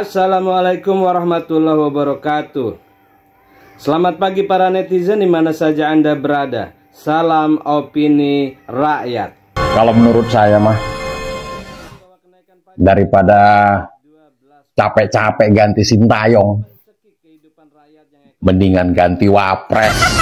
Assalamualaikum warahmatullahi wabarakatuh. Selamat pagi para netizen di mana saja Anda berada. Salam opini rakyat. Kalau menurut saya mah, daripada capek-capek ganti Sintayong, mendingan ganti Wapres.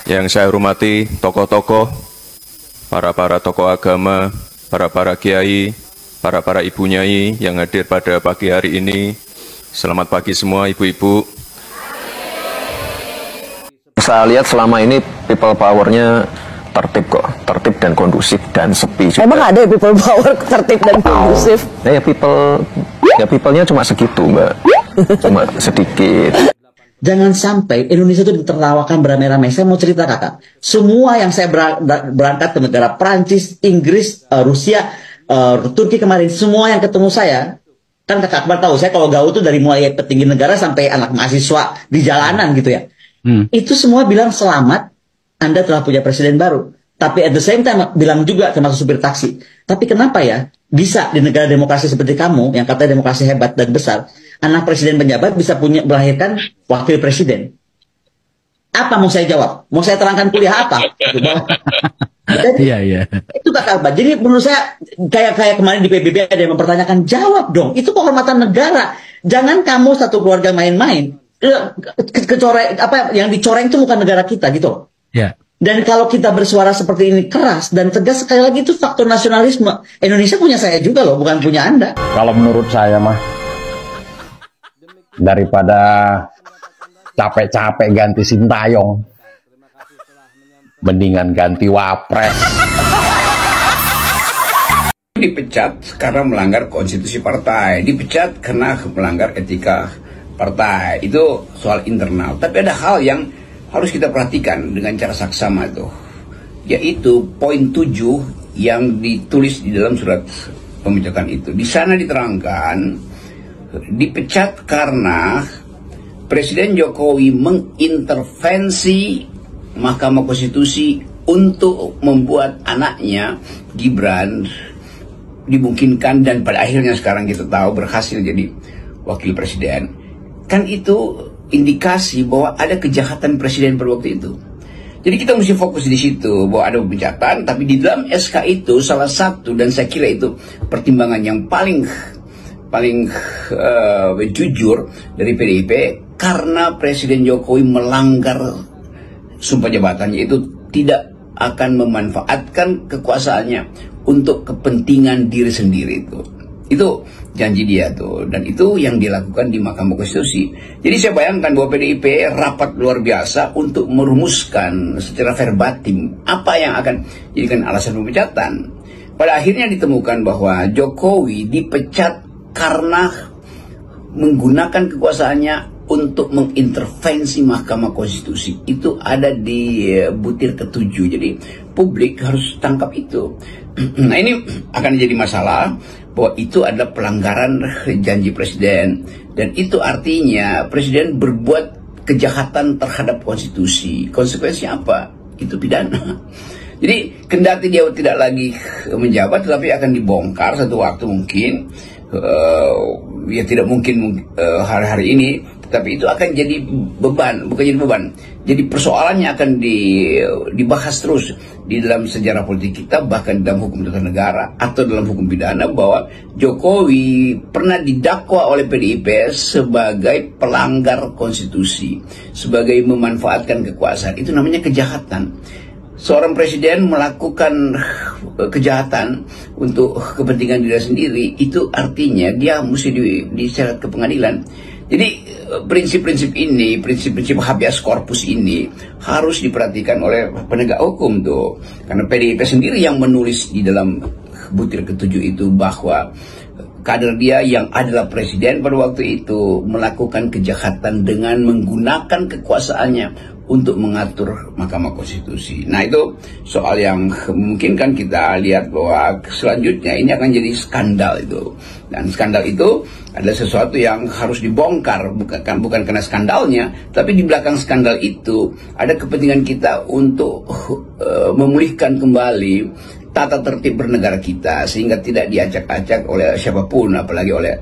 Yang saya hormati tokoh-tokoh, para tokoh agama, para kiai, para ibu nyai yang hadir pada pagi hari ini. Selamat pagi semua ibu-ibu. Saya lihat selama ini people power-nya tertib kok, tertib dan kondusif dan sepi juga. Emang ada people power tertib dan kondusif? Ya people-nya cuma segitu, Mbak. Cuma sedikit. Jangan sampai Indonesia itu ditertawakan beramai-ramai. Saya mau cerita kakak. Semua yang saya berangkat ke negara Prancis, Inggris, Rusia, Turki kemarin, semua yang ketemu saya, kan kakak Akbar tahu, saya kalau gaul tuh dari mulai petinggi negara sampai anak mahasiswa di jalanan gitu ya. Itu semua bilang selamat, Anda telah punya presiden baru. Tapi at the same time bilang juga termasuk supir taksi. Tapi kenapa ya bisa di negara demokrasi seperti kamu yang katanya demokrasi hebat dan besar, anak presiden penjabat bisa melahirkan wakil presiden? Apa mau saya jawab? Mau saya terangkan kuliah apa? Iya. Itu kakak Akbar. Jadi menurut saya kayak kemarin di PBB ada yang mempertanyakan, jawab dong. Itu kehormatan negara. Jangan kamu satu keluarga main-main. Yang dicoreng itu bukan negara kita gitu loh. Ya. Dan kalau kita bersuara seperti ini keras dan tegas, sekali lagi itu faktor nasionalisme. Indonesia punya saya juga loh, bukan punya Anda. Kalau menurut saya mah, daripada capek-capek ganti Sintayong, mendingan ganti Wapres. Dipecat karena melanggar konstitusi partai, dipecat karena melanggar etika partai. Itu soal internal. Tapi ada hal yang harus kita perhatikan dengan cara saksama itu, yaitu poin 7 yang ditulis di dalam surat pemecatan itu. Di sana diterangkan dipecat karena Presiden Jokowi mengintervensi Mahkamah Konstitusi untuk membuat anaknya Gibran dimungkinkan dan pada akhirnya sekarang kita tahu berhasil jadi wakil presiden. Kan itu indikasi bahwa ada kejahatan presiden pada waktu itu. Jadi kita mesti fokus di situ bahwa ada pemecatan, tapi di dalam SK itu salah satu, dan saya kira itu pertimbangan yang paling jujur dari PDIP, karena Presiden Jokowi melanggar sumpah jabatannya, itu tidak akan memanfaatkan kekuasaannya untuk kepentingan diri sendiri itu janji dia tuh, dan itu yang dilakukan di Mahkamah Konstitusi. Jadi saya bayangkan bahwa PDIP rapat luar biasa untuk merumuskan secara verbatim apa yang akan jadikan alasan pemecatan. Pada akhirnya ditemukan bahwa Jokowi dipecat karena menggunakan kekuasaannya untuk mengintervensi Mahkamah Konstitusi. Itu ada di butir ke-7. Jadi publik harus tangkap itu. Nah, ini akan jadi masalah bahwa itu adalah pelanggaran janji presiden, dan itu artinya presiden berbuat kejahatan terhadap konstitusi. Konsekuensinya apa? Itu pidana. Jadi kendati dia tidak lagi menjabat, tetapi akan dibongkar satu waktu mungkin. Ya tidak mungkin hari-hari ini tapi itu akan jadi beban, bukan jadi beban. Jadi persoalannya akan dibahas terus di dalam sejarah politik kita, bahkan dalam hukum tata negara atau dalam hukum pidana, bahwa Jokowi pernah didakwa oleh PDIP sebagai pelanggar konstitusi, sebagai memanfaatkan kekuasaan. Itu namanya kejahatan. Seorang presiden melakukan kejahatan untuk kepentingan diri sendiri, itu artinya dia mesti diseret ke pengadilan. Jadi prinsip-prinsip ini, prinsip-prinsip habeas corpus ini harus diperhatikan oleh penegak hukum tuh. Karena PDIP sendiri yang menulis di dalam butir ke-7 itu bahwa kader dia yang adalah presiden pada waktu itu melakukan kejahatan dengan menggunakan kekuasaannya untuk mengatur Mahkamah Konstitusi. Nah, itu soal yang memungkinkan kita lihat bahwa selanjutnya ini akan jadi skandal itu. Dan skandal itu adalah sesuatu yang harus dibongkar, bukan karena skandalnya, tapi di belakang skandal itu ada kepentingan kita untuk memulihkan kembali tata tertib bernegara kita, sehingga tidak diacak-acak oleh siapapun, apalagi oleh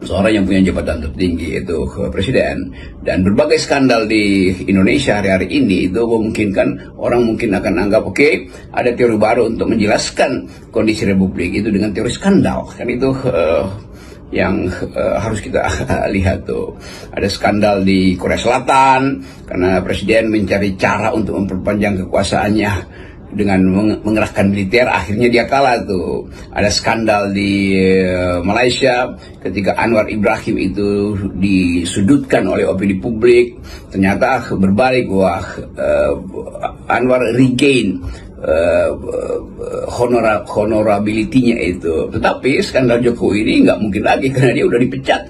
seorang yang punya jabatan tertinggi, itu presiden. Dan berbagai skandal di Indonesia hari-hari ini itu memungkinkan orang mungkin akan anggap oke, ada teori baru untuk menjelaskan kondisi republik itu dengan teori skandal. Kan itu yang harus kita lihat tuh. Ada skandal di Korea Selatan karena presiden mencari cara untuk memperpanjang kekuasaannya dengan mengerahkan militer, akhirnya dia kalah tuh. Ada skandal di Malaysia ketika Anwar Ibrahim itu disudutkan oleh opini publik, ternyata berbalik bahwa Anwar regain honorability-nya itu. Tetapi skandal Jokowi ini nggak mungkin lagi karena dia udah dipecat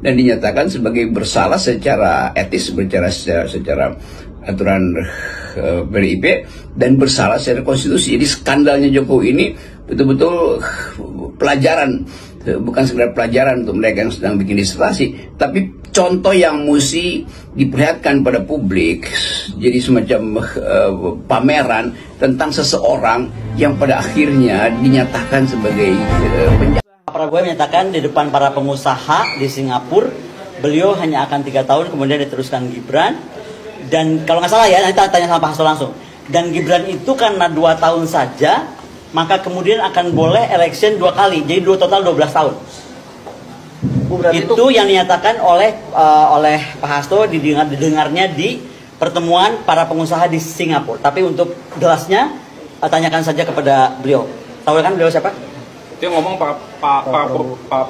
dan dinyatakan sebagai bersalah secara etis, secara aturan PDIP, dan bersalah secara konstitusi. Jadi skandalnya Jokowi ini betul-betul pelajaran, bukan sekedar pelajaran untuk mereka yang sedang bikin disertasi, tapi contoh yang mesti diperlihatkan pada publik. Jadi semacam pameran tentang seseorang yang pada akhirnya dinyatakan sebagai penjahat. Prabowo menyatakan di depan para pengusaha di Singapura, beliau hanya akan 3 tahun, kemudian diteruskan Gibran. Dan kalau nggak salah ya, nanti tanya sama Pak Hasto langsung. Dan Gibran itu karena 2 tahun saja, maka kemudian akan boleh election 2 kali, jadi total 12 tahun. Itu yang dinyatakan oleh Pak Hasto, didengarnya di pertemuan para pengusaha di Singapura. Tapi untuk jelasnya, tanyakan saja kepada beliau. Tahu kan beliau siapa? Dia ngomong Pak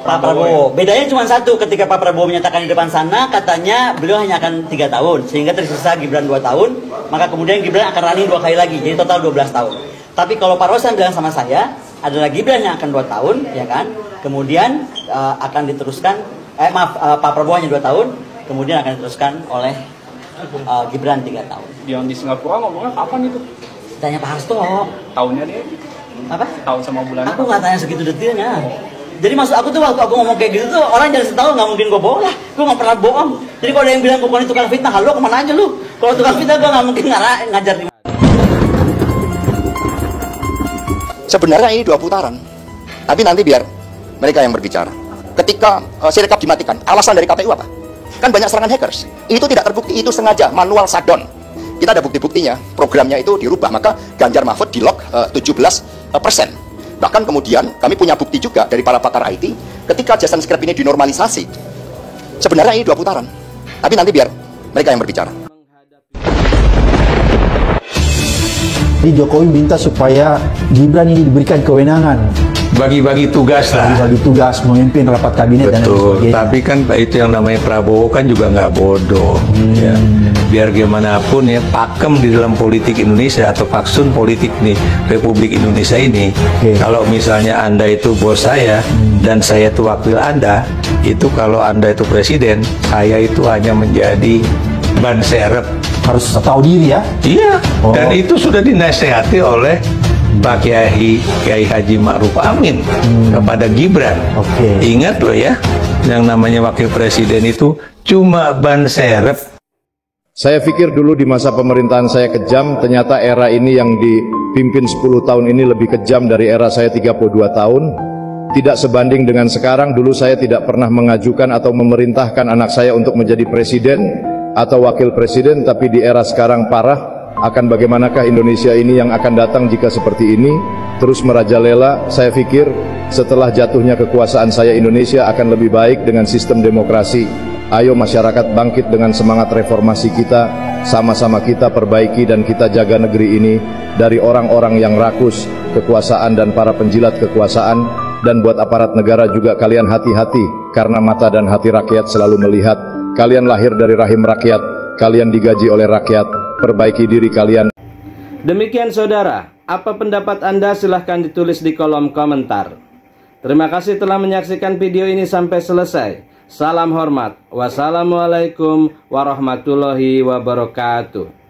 Prabowo. Bedanya cuma satu, ketika Pak Prabowo menyatakan di depan sana, katanya beliau hanya akan 3 tahun, sehingga tersisa Gibran 2 tahun, maka kemudian Gibran akan running 2 kali lagi, jadi total 12 tahun. Tapi kalau Pak Rosan bilang sama saya, adalah Gibran yang akan 2 tahun, ya kan? Kemudian akan diteruskan, Pak Prabowo hanya 2 tahun, kemudian akan diteruskan oleh Gibran 3 tahun. Yang di Singapura ngomongnya kapan itu? Tanya Pak Hasto. Tahunnya dia? Apa? Tahun sama bulan. Aku nggak tanya segitu detailnya. Jadi maksud aku tuh waktu aku ngomong kayak gitu tuh orang jangan tahu, nggak mungkin gue bohong lah. Gue nggak pernah bohong. Jadi kalau ada yang bilang gue tukang fitnah, halo kemana aja lu? Kalau tukang fitnah gue nggak mungkin ngajar di. Sebenarnya ini 2 putaran. Tapi nanti biar mereka yang berbicara. Ketika Sirekap dimatikan, alasan dari KPU apa? Kan banyak serangan hackers. Itu tidak terbukti, itu sengaja manual shutdown. Kita ada bukti-buktinya, programnya itu dirubah, maka Ganjar Mahfud di lock 17%. Bahkan kemudian kami punya bukti juga dari para pakar IT, ketika Jason Scrap ini dinormalisasi, sebenarnya ini 2 putaran. Tapi nanti biar mereka yang berbicara. Jadi Jokowi minta supaya Gibran ini diberikan kewenangan. Bagi-bagi tugas lah. Bagi-bagi tugas, memimpin rapat kabinet. Betul, dan sebagainya. Tapi kan itu yang namanya Prabowo kan juga nggak bodoh. Ya. Biar gimana pun ya, pakem di dalam politik Indonesia atau faksun politik nih Republik Indonesia ini. Kalau misalnya Anda itu bos saya dan saya itu wakil Anda, itu kalau Anda itu presiden, saya itu hanya menjadi ban serep. Harus tahu diri ya? Iya, dan itu sudah dinasehati oleh Pak Kiai Haji Ma'ruf Amin kepada Gibran. Ingat loh ya, yang namanya wakil presiden itu cuma ban serep. Saya pikir dulu di masa pemerintahan saya kejam, ternyata era ini yang dipimpin 10 tahun ini lebih kejam dari era saya 32 tahun. tidak sebanding dengan sekarang. Dulu saya tidak pernah mengajukan atau memerintahkan anak saya untuk menjadi presiden atau wakil presiden, tapi di era sekarang parah akan bagaimanakah Indonesia ini yang akan datang jika seperti ini terus merajalela. Saya pikir setelah jatuhnya kekuasaan saya, Indonesia akan lebih baik dengan sistem demokrasi. Ayo masyarakat bangkit dengan semangat reformasi kita, sama-sama kita perbaiki dan kita jaga negeri ini dari orang-orang yang rakus kekuasaan dan para penjilat kekuasaan. Dan buat aparat negara juga, kalian hati-hati, karena mata dan hati rakyat selalu melihat. Kalian lahir dari rahim rakyat, kalian digaji oleh rakyat, perbaiki diri kalian. Demikian saudara, apa pendapat Anda? Silahkan ditulis di kolom komentar. Terima kasih telah menyaksikan video ini sampai selesai. Salam hormat. Wassalamualaikum warahmatullahi wabarakatuh.